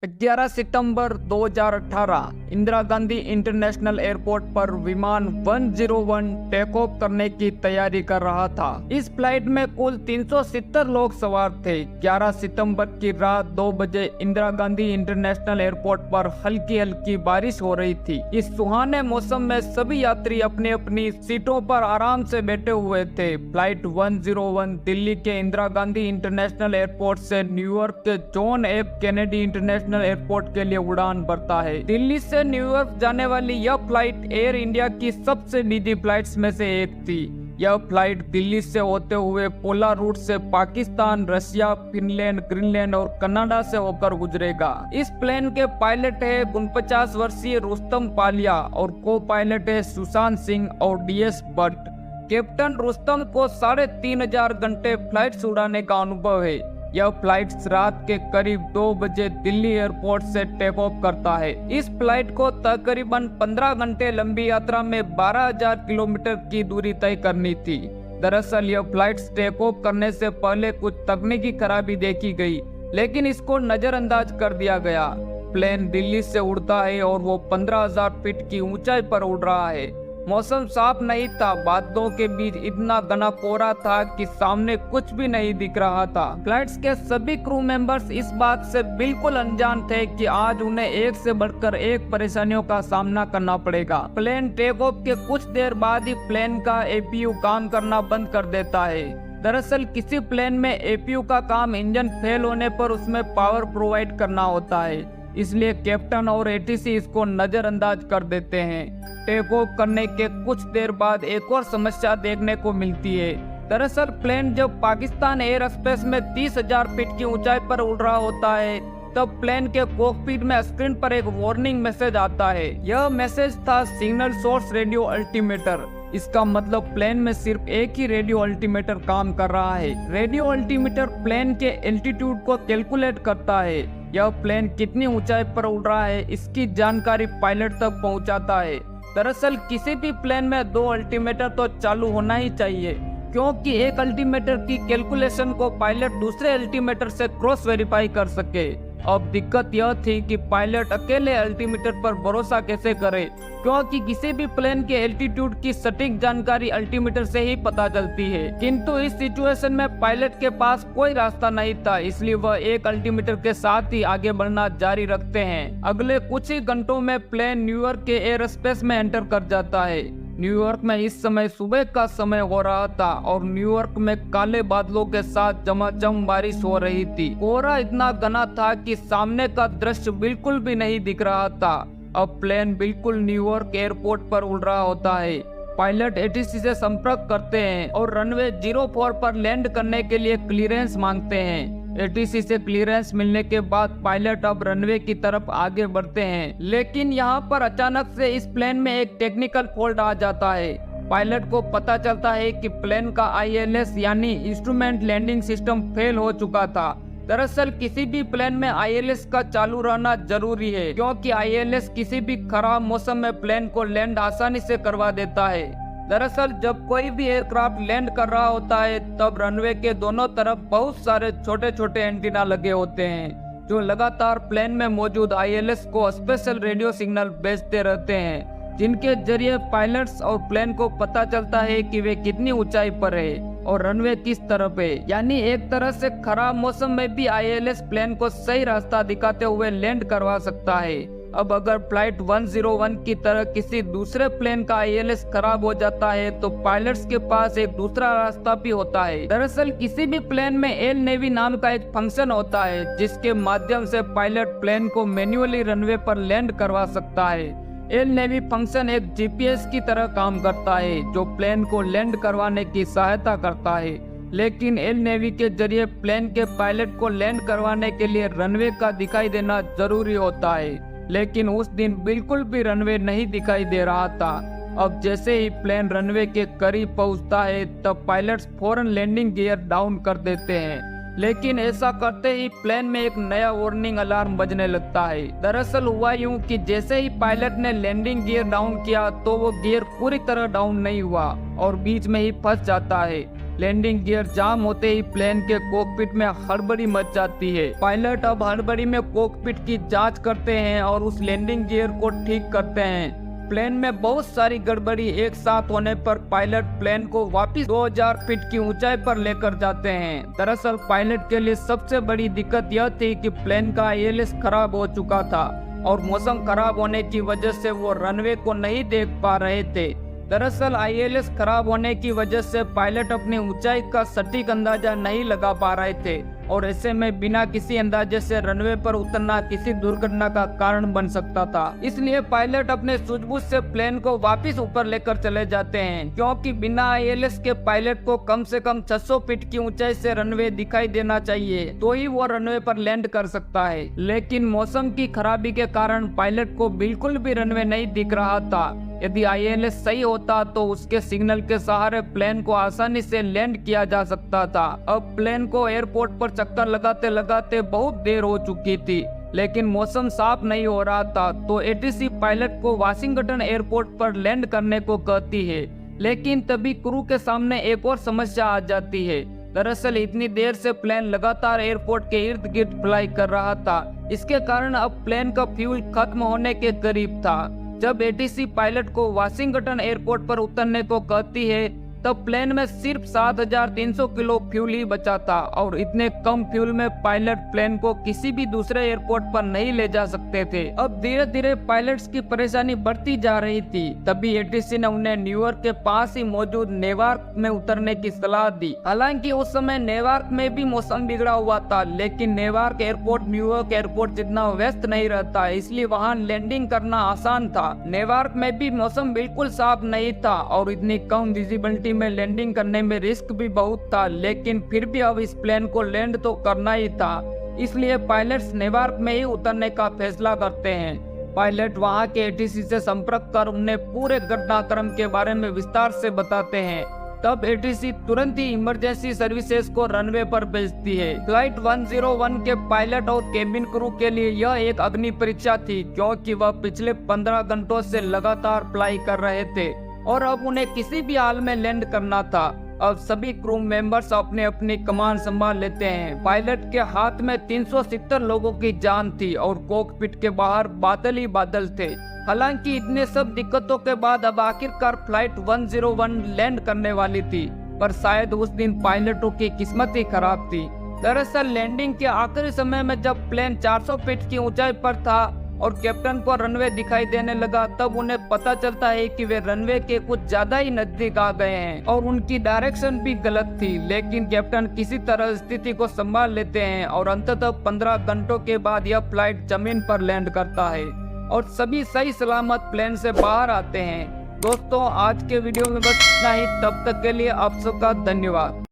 11 सितंबर 2018 Indira Gandhi international airport पर विमान 101 take off करने की तैयारी कर रहा था। इस फ्लाइट में कुल 370 लोग सवार थे। 11 सितंबर की रात 2 बजे इंदिरा गांधी इंटरनेशनल एयरपोर्ट पर हल्की हल्की बारिश हो रही थी। इस सुहाने मौसम में सभी यात्री अपनी अपनी सीटों पर आराम से बैठे हुए थे। फ्लाइट 101 दिल्ली के इंदिरा गांधी इंटरनेशनल एयरपोर्ट से न्यूयॉर्क के John F Kennedy international airport के लिए उड़ान भरता है। दिल्ली से न्यूयॉर्क जाने वाली यह फ्लाइट एयर इंडिया की सबसे निजी फ्लाइट्स में से एक थी। यह फ्लाइट दिल्ली से होते हुए पोलर रूट से पाकिस्तान, रशिया, फिनलैंड, ग्रीनलैंड और कनाडा से होकर गुजरेगा। इस प्लेन के पायलट है 49 वर्षीय रुस्तम पालिया और को पायलट है सुशांत सिंह और DS भट्ट। कैप्टन रुस्तम को 3500 घंटे फ्लाइट उड़ाने का अनुभव है। यह फ्लाइट रात के करीब 2 बजे दिल्ली एयरपोर्ट से टेक ऑफ करता है। इस फ्लाइट को तकरीबन 15 घंटे लंबी यात्रा में 12,000 किलोमीटर की दूरी तय करनी थी। दरअसल यह फ्लाइट टेक ऑफ करने से पहले कुछ तकनीकी खराबी देखी गई, लेकिन इसको नजरअंदाज कर दिया गया। प्लेन दिल्ली से उड़ता है और वो 15,000 फीट की ऊंचाई पर उड़ रहा है। मौसम साफ नहीं था, बादलों के बीच इतना घना कोहरा था कि सामने कुछ भी नहीं दिख रहा था। फ्लाइट्स के सभी क्रू मेंबर्स इस बात से बिल्कुल अनजान थे कि आज उन्हें एक से बढ़कर एक परेशानियों का सामना करना पड़ेगा। प्लेन टेक ऑफ के कुछ देर बाद ही प्लेन का APU काम करना बंद कर देता है। दरअसल किसी प्लेन में APU का काम इंजन फेल होने पर उसमें पावर प्रोवाइड करना होता है, इसलिए कैप्टन और ATC इसको नजरअंदाज कर देते हैं। टेक ऑफ करने के कुछ देर बाद एक और समस्या देखने को मिलती है। दरअसल प्लेन जब पाकिस्तान एयर स्पेस में 30,000 फीट की ऊंचाई पर उड़ रहा होता है, तब प्लेन के कॉकपिट में स्क्रीन पर एक वार्निंग मैसेज आता है। यह मैसेज था सिग्नल सोर्स रेडियो अल्टीमीटर। इसका मतलब प्लेन में सिर्फ एक ही रेडियो अल्टीमीटर काम कर रहा है। रेडियो अल्टीमीटर प्लेन के एल्टीट्यूड को कैलकुलेट करता है। यह प्लेन कितनी ऊंचाई पर उड़ रहा है इसकी जानकारी पायलट तक पहुंचाता है। दरअसल किसी भी प्लेन में 2 अल्टीमीटर तो चालू होना ही चाहिए, क्योंकि एक अल्टीमीटर की कैलकुलेशन को पायलट दूसरे अल्टीमीटर से क्रॉस वेरीफाई कर सके। अब दिक्कत यह थी कि पायलट अकेले अल्टीमीटर पर भरोसा कैसे करे, क्योंकि किसी भी प्लेन के एल्टीट्यूड की सटीक जानकारी अल्टीमीटर से ही पता चलती है। किंतु इस सिचुएशन में पायलट के पास कोई रास्ता नहीं था, इसलिए वह एक अल्टीमीटर के साथ ही आगे बढ़ना जारी रखते हैं। अगले कुछ ही घंटों में प्लेन न्यूयॉर्क के एयर स्पेस में एंटर कर जाता है। न्यूयॉर्क में इस समय सुबह का समय हो रहा था और न्यूयॉर्क में काले बादलों के साथ झमाझम बारिश हो रही थी। कोहरा इतना घना था कि सामने का दृश्य बिल्कुल भी नहीं दिख रहा था। अब प्लेन बिल्कुल न्यूयॉर्क एयरपोर्ट पर उड़ रहा होता है। पायलट ATC से संपर्क करते हैं और रनवे 04 पर लैंड करने के लिए क्लियरेंस मांगते हैं। ATC से क्लियरेंस मिलने के बाद पायलट अब रनवे की तरफ आगे बढ़ते हैं, लेकिन यहाँ पर अचानक से इस प्लेन में एक टेक्निकल फॉल्ट आ जाता है। पायलट को पता चलता है कि प्लेन का ILS यानी इंस्ट्रूमेंट लैंडिंग सिस्टम फेल हो चुका था। दरअसल किसी भी प्लेन में ILS का चालू रहना जरूरी है, क्योंकि ILS किसी भी खराब मौसम में प्लेन को लैंड आसानी से करवा देता है। दरअसल जब कोई भी एयरक्राफ्ट लैंड कर रहा होता है, तब रनवे के दोनों तरफ बहुत सारे छोटे छोटे एंटीना लगे होते हैं, जो लगातार प्लेन में मौजूद ILS को स्पेशल रेडियो सिग्नल भेजते रहते हैं, जिनके जरिए पायलट्स और प्लेन को पता चलता है कि वे कितनी ऊंचाई पर है और रनवे किस तरफ है। यानी एक तरह से खराब मौसम में भी ILS प्लेन को सही रास्ता दिखाते हुए लैंड करवा सकता है। अब अगर फ्लाइट 101 की तरह किसी दूसरे प्लेन का ILS खराब हो जाता है, तो पायलट्स के पास एक दूसरा रास्ता भी होता है। दरअसल किसी भी प्लेन में एल नेवी नाम का एक फंक्शन होता है, जिसके माध्यम से पायलट प्लेन को मैन्युअली रनवे पर लैंड करवा सकता है। एल नेवी फंक्शन एक GPS की तरह काम करता है, जो प्लेन को लैंड करवाने की सहायता करता है। लेकिन एल नेवी के जरिए प्लेन के पायलट को लैंड करवाने के लिए रनवे का दिखाई देना जरूरी होता है, लेकिन उस दिन बिल्कुल भी रनवे नहीं दिखाई दे रहा था। अब जैसे ही प्लेन रनवे के करीब पहुंचता है, तब पायलट्स फौरन लैंडिंग गियर डाउन कर देते हैं, लेकिन ऐसा करते ही प्लेन में एक नया वार्निंग अलार्म बजने लगता है। दरअसल हुआ यूं कि जैसे ही पायलट ने लैंडिंग गियर डाउन किया, तो वो गियर पूरी तरह डाउन नहीं हुआ और बीच में ही फंस जाता है। लैंडिंग गियर जाम होते ही प्लेन के कॉकपिट में हड़बड़ी मच जाती है। पायलट अब हड़बड़ी में कॉकपिट की जांच करते हैं और उस लैंडिंग गियर को ठीक करते हैं। प्लेन में बहुत सारी गड़बड़ी एक साथ होने पर पायलट प्लेन को वापस 2000 फीट की ऊंचाई पर लेकर जाते हैं। दरअसल पायलट के लिए सबसे बड़ी दिक्कत यह थी कि प्लेन का ILS खराब हो चुका था और मौसम खराब होने की वजह से वो रनवे को नहीं देख पा रहे थे। दरअसल ILS खराब होने की वजह से पायलट अपनी ऊंचाई का सटीक अंदाजा नहीं लगा पा रहे थे और ऐसे में बिना किसी अंदाजे से रनवे पर उतरना किसी दुर्घटना का कारण बन सकता था। इसलिए पायलट अपने सूझबूझ से प्लेन को वापस ऊपर लेकर चले जाते हैं, क्योंकि बिना ILS के पायलट को कम से कम 600 फीट की ऊंचाई से रनवे दिखाई देना चाहिए, तो ही वो रनवे पर लैंड कर सकता है। लेकिन मौसम की खराबी के कारण पायलट को बिल्कुल भी रनवे नहीं दिख रहा था। यदि ILS सही होता तो उसके सिग्नल के सहारे प्लेन को आसानी से लैंड किया जा सकता था। अब प्लेन को एयरपोर्ट पर चक्कर लगाते लगाते बहुत देर हो चुकी थी, लेकिन मौसम साफ नहीं हो रहा था, तो ATC पायलट को वाशिंगटन एयरपोर्ट पर लैंड करने को कहती है। लेकिन तभी क्रू के सामने एक और समस्या आ जाती है। दरअसल इतनी देर से प्लेन लगातार एयरपोर्ट के इर्द गिर्द फ्लाई कर रहा था, इसके कारण अब प्लेन का फ्यूल खत्म होने के करीब था। जब ATC पायलट को वाशिंगटन एयरपोर्ट पर उतरने को कहती है तब प्लेन में सिर्फ 7300 किलो फ्यूल ही बचा था और इतने कम फ्यूल में पायलट प्लेन को किसी भी दूसरे एयरपोर्ट पर नहीं ले जा सकते थे। अब धीरे धीरे पायलट्स की परेशानी बढ़ती जा रही थी। तभी ATC ने उन्हें न्यूयॉर्क के पास ही मौजूद नेवार्क में उतरने की सलाह दी। हालांकि उस समय नेवार्क में भी मौसम बिगड़ा हुआ था, लेकिन नेवार्क एयरपोर्ट न्यूयॉर्क एयरपोर्ट जितना व्यस्त नहीं रहता, इसलिए वहाँ लैंडिंग करना आसान था। नेवार्क में भी मौसम बिल्कुल साफ नहीं था और इतनी कम विजिबिलिटी में लैंडिंग करने में रिस्क भी बहुत था, लेकिन फिर भी अब इस प्लेन को लैंड तो करना ही था। इसलिए पायलट्स नेवार्क में ही उतरने का फैसला करते हैं। पायलट वहां के ATC से संपर्क कर उन्हें पूरे घटनाक्रम के बारे में विस्तार से बताते हैं। तब ATC तुरंत ही इमरजेंसी सर्विसेज को रनवे पर भेजती है। फ्लाइट 101 के पायलट और केबिन क्रू के लिए यह एक अग्नि परीक्षा थी, क्योंकि वह पिछले 15 घंटों से लगातार फ्लाई कर रहे थे और अब उन्हें किसी भी हाल में लैंड करना था। अब सभी क्रू मेंबर्स अपने अपनी कमान संभाल लेते हैं। पायलट के हाथ में 370 लोगों की जान थी और कॉकपिट के बाहर बादल ही बादल थे। हालांकि इतने सब दिक्कतों के बाद अब आखिरकार फ्लाइट 101 लैंड करने वाली थी, पर शायद उस दिन पायलटों की किस्मत ही खराब थी। दरअसल लैंडिंग के आखिरी समय में जब प्लेन 400 फीट की ऊंचाई पर था और कैप्टन को रनवे दिखाई देने लगा, तब उन्हें पता चलता है कि वे रनवे के कुछ ज्यादा ही नजदीक आ गए हैं और उनकी डायरेक्शन भी गलत थी। लेकिन कैप्टन किसी तरह स्थिति को संभाल लेते हैं और अंततः 15 घंटों के बाद यह फ्लाइट जमीन पर लैंड करता है और सभी सही सलामत प्लेन से बाहर आते हैं। दोस्तों, आज के वीडियो में बस इतना ही। तब तक के लिए आप सबका धन्यवाद।